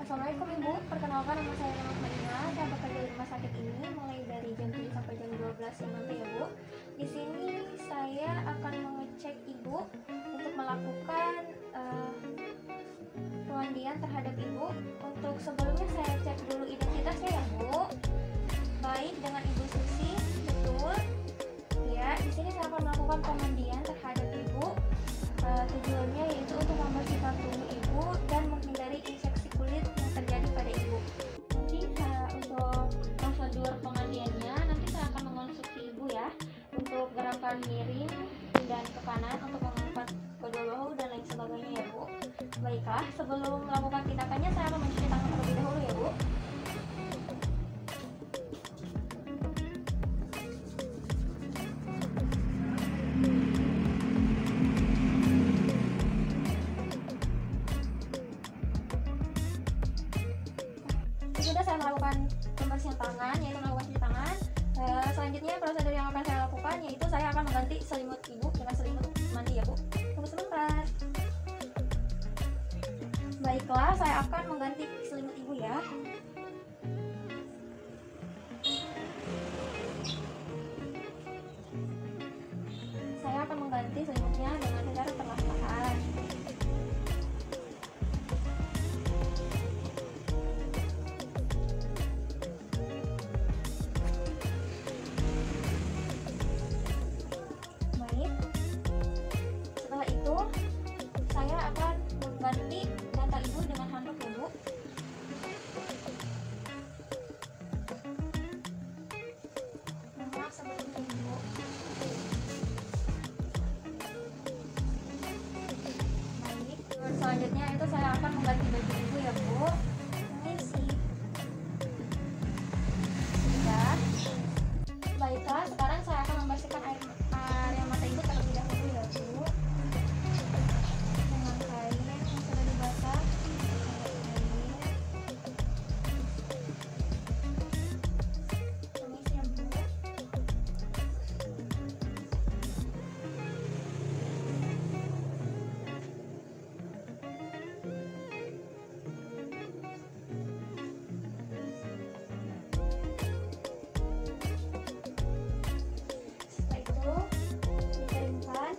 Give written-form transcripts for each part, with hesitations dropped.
Assalamualaikum Ibu, perkenalkan nama saya Mama Marina. Saya bekerja di rumah sakit ini mulai dari jam 7 sampai jam 12 siang nanti ya Bu. Di sini saya akan mengecek Ibu untuk melakukan pemandian terhadap Ibu. Untuk sebelumnya saya cek dulu identitasnya ya Bu. Baik, dengan Ibu Susi, betul. Ya, di sini saya akan melakukan pemandian terhadap Ibu. Tujuannya yaitu untuk membersihkan tubuh Ibu dan menghindari infeksi kulit yang terjadi pada Ibu. Nanti untuk prosedur pemandiannya, nanti saya akan mengonstruksi Ibu ya, untuk gerakan miring dan ke kanan untuk mengangkat kedua bahu dan lain sebagainya ya Bu. Baiklah, sebelum melakukan tindakannya saya akan mencuci tangan terlebih dahulu ya Bu. Sudah saya melakukan pembersihan tangan, yaitu melakukan cuci tangan. Selanjutnya prosedur yang akan saya lakukan yaitu saya akan mengganti selimut Ibu dengan selimut mandi ya Bu. Tunggu sebentar. Baiklah, saya akan mengganti selimut Ibu ya. Saya akan mengganti selimutnya dengan secara perlahan-lahan. Setelah itu, saya akan mengganti bantal Ibu dengan handuk ya Bu. Maaf sebelumnya Ibu. Baik, selanjutnya itu saya akan mengganti baju Ibu ya Bu. Permisi. Sudah. Baiklah, sekarang saya akan membersihkan area mata Ibu terlebih dahulu ya Bu. Dengan kain yang sudah dibasah. Permisi ya Bu. Setelah itu dikeringkan.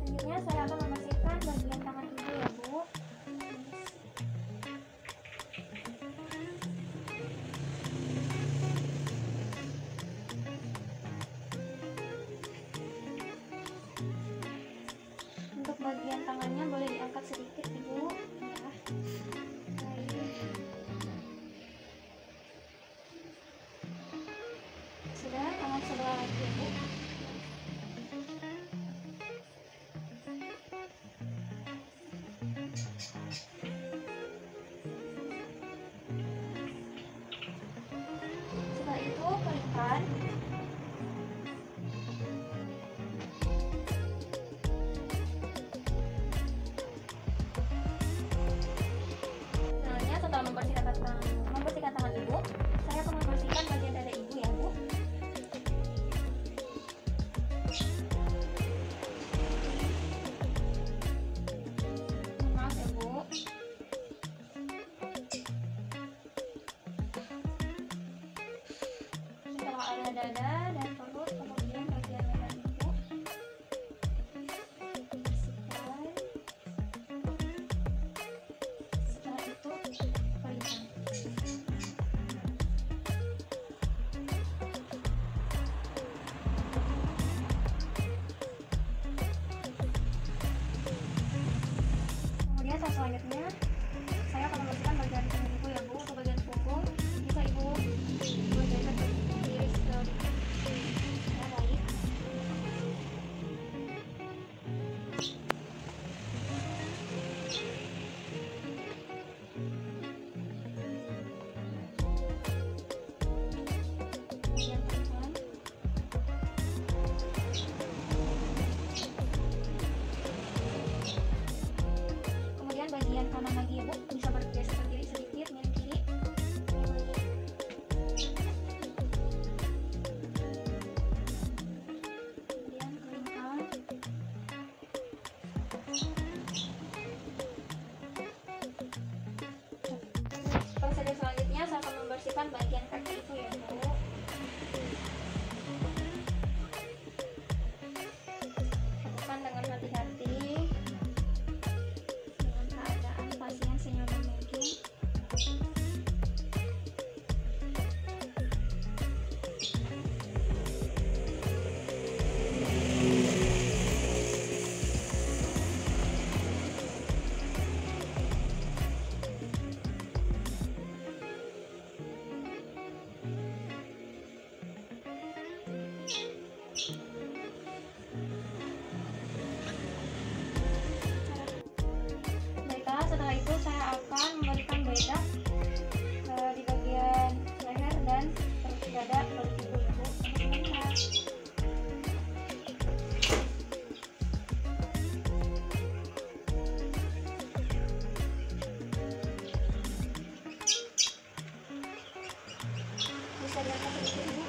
Selanjutnya saya akan membersihkan bagian tangan Ibu ya Bu. Untuk bagian tangannya boleh diangkat sedikit Ibu ya. Baik. Sudah, tangan sebelah lagi Ibu. Setelah itu keringkan. Selanjutnya setelah membersihkan tangan Ibu, saya akan membersihkan bagian dada Ibu ya Bu. Maaf ya Bu. Setelah area dada dan perut, kemudian bagian leher Ibu. Bersihkan. Setelah itu keringkan. Kemudian selanjutnya saya akan membersihkan bagian punggung Ibu ya Bu. Untuk bagian punggung bisa Ibu jahit tiris ke bagian kaki ibu ya Bu. Lakukan dengan hati-hati, dengan keadaan pasien senyaman mungkin. Baiklah, setelah itu saya akan memberikan bedak di bagian leher dan perut dada perut ibu ya Bu. Sebentar. Bisa dilihat sedikit Bu.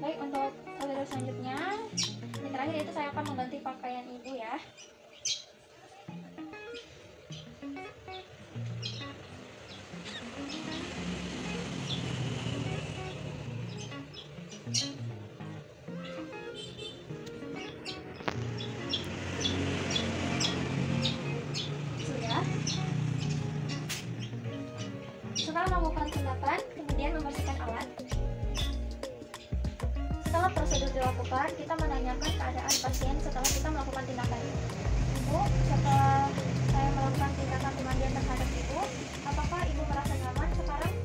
Baik, untuk prosedur selanjutnya, yang terakhir itu saya akan mengganti pakaian ibu ya. Sudah. Setelah melakukan tindakan, kemudian membersihkan alat. Setelah prosedur dilakukan, kita menanyakan keadaan pasien setelah kita melakukan tindakan. Ibu, setelah saya melakukan tindakan pemandian terhadap ibu, apakah ibu merasa nyaman sekarang?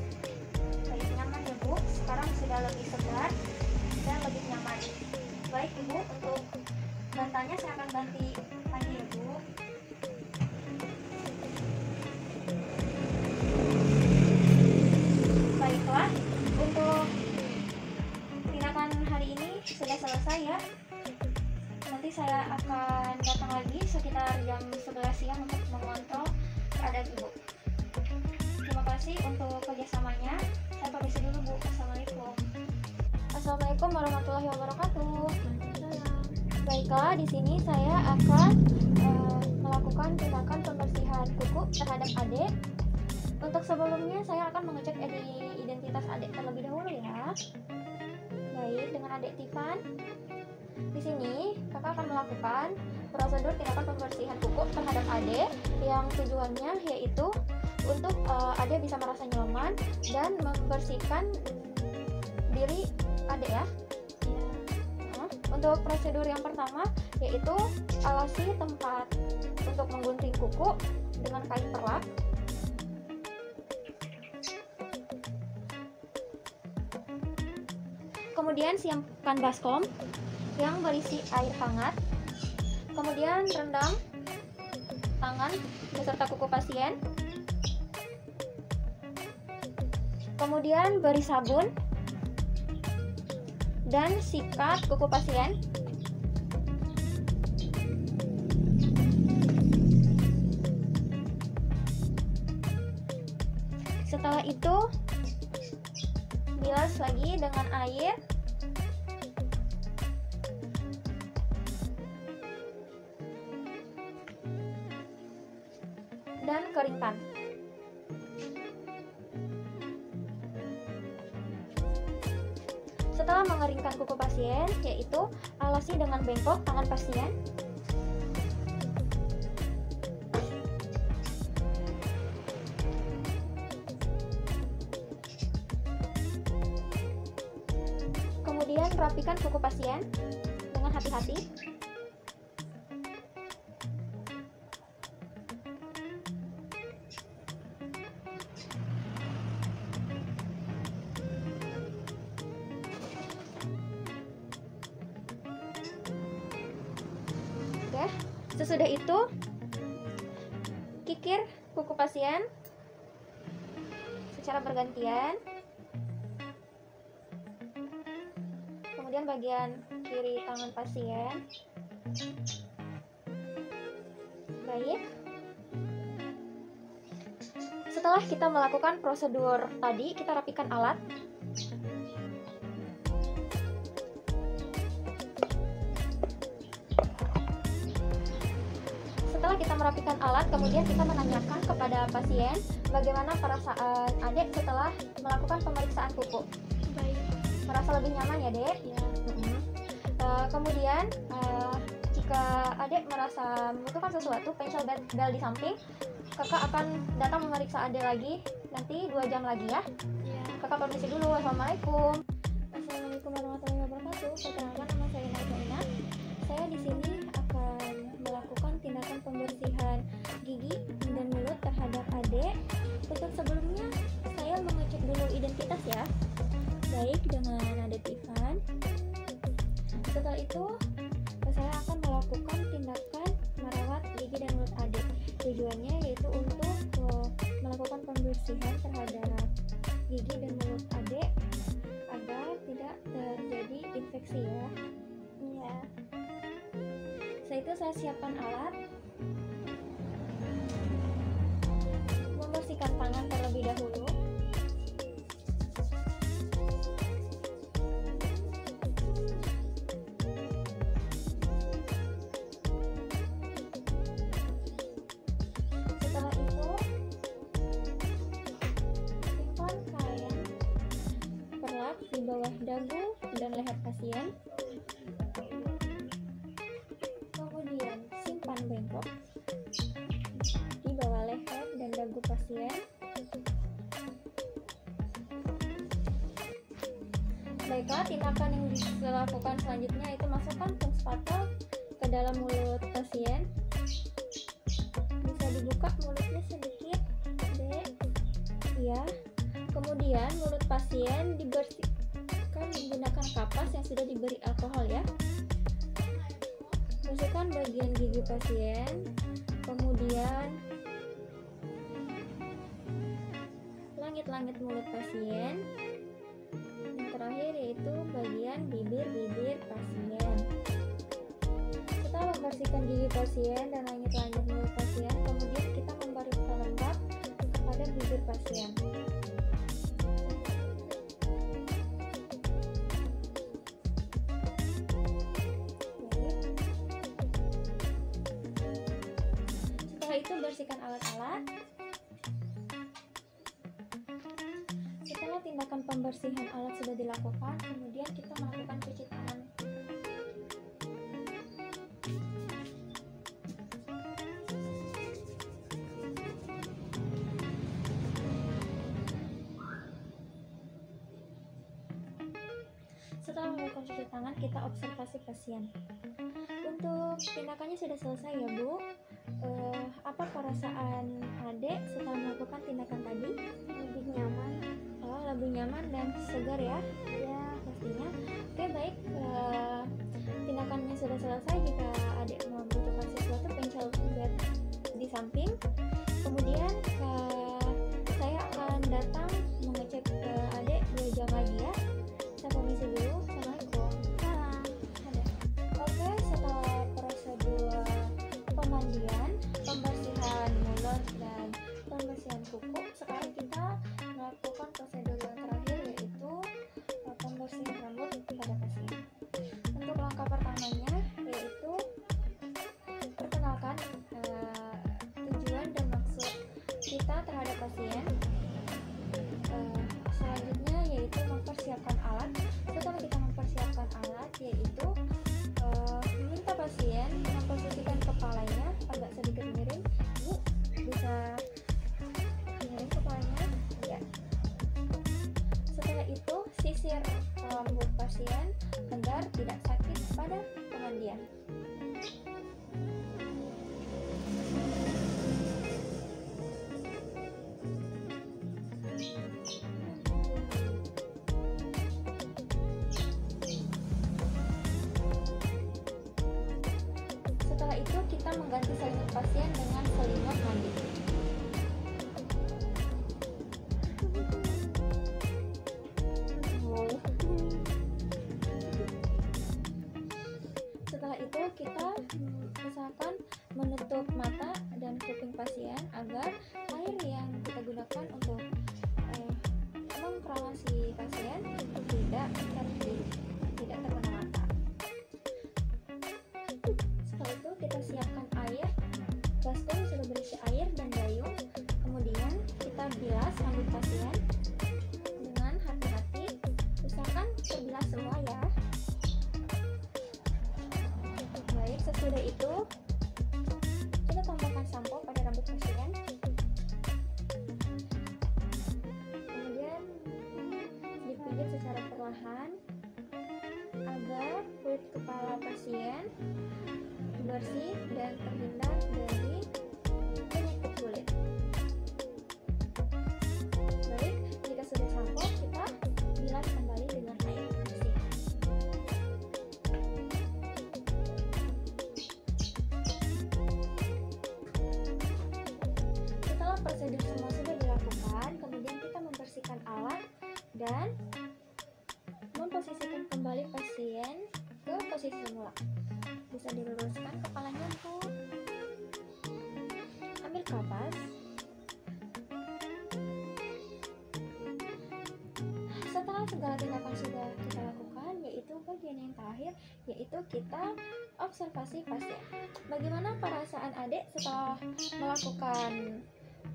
Baik, nyaman ya Bu. Sekarang sudah lebih segar dan lebih nyaman. Baik Ibu, untuk bantalnya saya akan ganti lagi ya Bu. Baiklah, untuk tindakan hari ini sudah selesai ya. Nanti saya akan datang lagi sekitar jam 11 siang untuk mengontrol keadaan ibu. Terima kasih untuk kerjasamanya. Saya permisi dulu Bu. Assalamualaikum. Assalamualaikum warahmatullahi wabarakatuh. Baiklah, di sini saya akan melakukan tindakan pembersihan kuku terhadap adik. Untuk sebelumnya saya akan mengecek identitas adik terlebih dahulu ya. Baik, dengan adik Tiffan. Di sini kakak akan melakukan prosedur tindakan pembersihan kuku terhadap adik yang tujuannya yaitu untuk adik bisa merasa nyaman dan membersihkan diri adik ya. Untuk prosedur yang pertama yaitu alasi tempat untuk menggunting kuku dengan kain perlak. Kemudian siapkan baskom yang berisi air hangat. Kemudian rendam tangan beserta kuku pasien. Kemudian beri sabun dan sikat kuku pasien. Setelah itu bilas lagi dengan air. Dan keringkan. Setelah mengeringkan kuku pasien, yaitu alasi dengan bengkok tangan pasien. Kemudian rapikan kuku pasien dengan hati-hati. Sesudah itu, kikir kuku pasien secara bergantian. Kemudian bagian kiri tangan pasien. Baik. Setelah kita melakukan prosedur tadi, kita rapikan alat. kita merapikan alat, kemudian kita menanyakan kepada pasien bagaimana perasaan Adek setelah melakukan pemeriksaan kuku. Baik. Merasa lebih nyaman ya, Dek? Ya. Kemudian jika Adek merasa membutuhkan sesuatu, pencil bel di samping, kakak akan datang memeriksa Adek lagi nanti 2 jam lagi ya. Ya. Kakak permisi dulu. Assalamualaikum. Assalamualaikum warahmatullahi wabarakatuh. Perkenalkan, nama saya Naila. Saya di sini akan melakukan tindakan pembersihan gigi dan mulut terhadap Adek. Untuk sebelumnya saya mengecek dulu identitas ya. Baik, dengan Adek Ivan. Setelah itu saya akan melakukan tindakan merawat gigi dan mulut Adek. Tujuannya yaitu untuk melakukan pembersihan terhadap gigi dan mulut Adek agar tidak terjadi infeksi ya. Iya. Setelah itu saya siapkan alat, membersihkan tangan terlebih dahulu. Setelah itu simpan kain perlap di bawah dagu dan leher pasien. Kemudian simpan bengkok di bawah leher dan dagu pasien. Baiklah, tindakan yang dilakukan selanjutnya itu masukkan tong spatel ke dalam mulut pasien. Bisa dibuka mulutnya sedikit, Dek. Ya. Kemudian mulut pasien dibersihkan menggunakan kapas yang sudah diberi alkohol ya. Bersihkan bagian gigi pasien, kemudian langit-langit mulut pasien. Yang terakhir yaitu bagian bibir pasien. Setelah membersihkan gigi pasien dan langit-langit mulut pasien, kemudian kita memberi pelembab kepada bibir pasien. Setelah itu bersihkan alat-alat. Setelah tindakan pembersihan alat sudah dilakukan, kemudian kita melakukan cuci tangan. Setelah melakukan cuci tangan, kita observasi pasien. Untuk tindakannya sudah selesai ya, Bu. Apa perasaan Adek setelah melakukan tindakan tadi? Lebih nyaman. Oh, lebih nyaman dan segar ya? Ya, pastinya. Oke, baik. Tindakannya sudah selesai. Jika Adek membutuhkan sesuatu, pencil bel di samping. Kemudian saya akan datang mengecek Adek 2 jam lagi ya. Saya permisi dulu. Assalamualaikum. Ada. Oke, setelah prosedur pemandian, pembersihan mulut dan pembersihan kuku, sekarang kita melakukan prosedur yang terakhir yaitu pembersihan rambut pada pasien. Untuk langkah pertamanya yaitu perkenalkan tujuan dan maksud kita terhadap pasien. Selanjutnya yaitu mempersiapkan alat. Setelah kita mempersiapkan alat yaitu meminta pasien memposisikan kepalanya agak sedikit miring. Bu, bisa miring kepalanya ya. Setelah itu sisir rambut pasien agar tidak sakit pada pemandian. Setelah itu kita mengganti selimut pasien dengan selimut mandi. Setelah itu kita usahakan menutup mata dan kuping pasien agar air yang kita gunakan untuk mengkramasi pasien itu tidak terkena mata. Setelah itu kita siapkan air basah bilas semua ya. Baik, sesudah itu kita tambahkan sampo pada rambut pasien. Kemudian dipijit secara perlahan agar kulit kepala pasien bersih dan terhindar dari penyakit kulit. Baik, jika sudah sampo, kita bilas kembali dengan air bersih. Setelah prosedur semua sudah dilakukan, kemudian kita membersihkan alat dan memposisikan kembali pasien ke posisi semula. Bisa diluruskan kepalanya, Bu. Ambil kapas. Setelah segala tindakan sudah kita lakukan, yaitu bagian yang terakhir, yaitu kita observasi pasien. Bagaimana perasaan adik setelah melakukan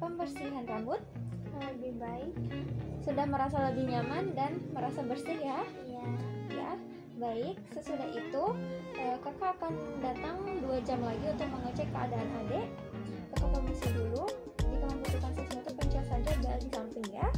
pembersihan rambut? Lebih baik. Sudah merasa lebih nyaman dan merasa bersih ya? Iya. Ya, baik. Sesudah itu kakak akan datang 2 jam lagi untuk mengecek keadaan adik. Kakak permisi dulu. Jika membutuhkan sesuatu, pencet saja bel di samping ya.